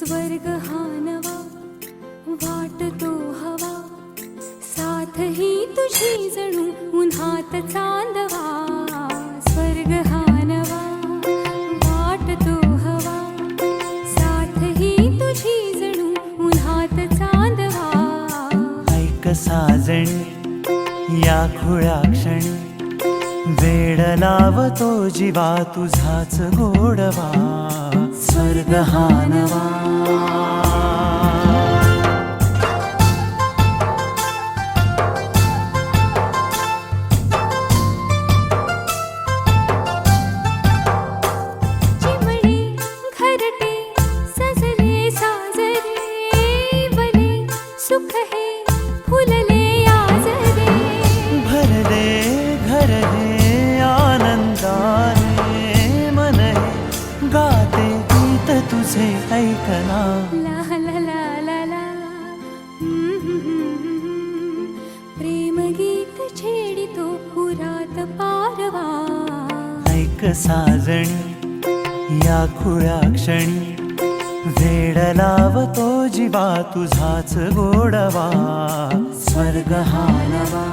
स्वर्ग हा नवा वाटतो हवा, साथ ही तुझी जणू उन्हात चांदवा. स्वर्ग हा नवा वाटतो हवा, साथ ही तुझी जणू उन्हात चांदवा. ऐक साजणी या खुळ्या क्षणी, वेड लावतो जीवा तुझाच गोडवा. स्वर्ग हा नवा. चिमणे घरटे सजले साजरे, बले सुख हे फुलले आजरे. भरले घर हे आनंदाने, मन हे गाते गीत तुझे ऐकना. ला ला ला ला ला. प्रेम गीत छेडितो पुरात पारवा. ऐक साजणी या खुळ्या क्षणी, वेड लावतो जीवा तुझाच गोडवा. स्वर्ग हा नवा.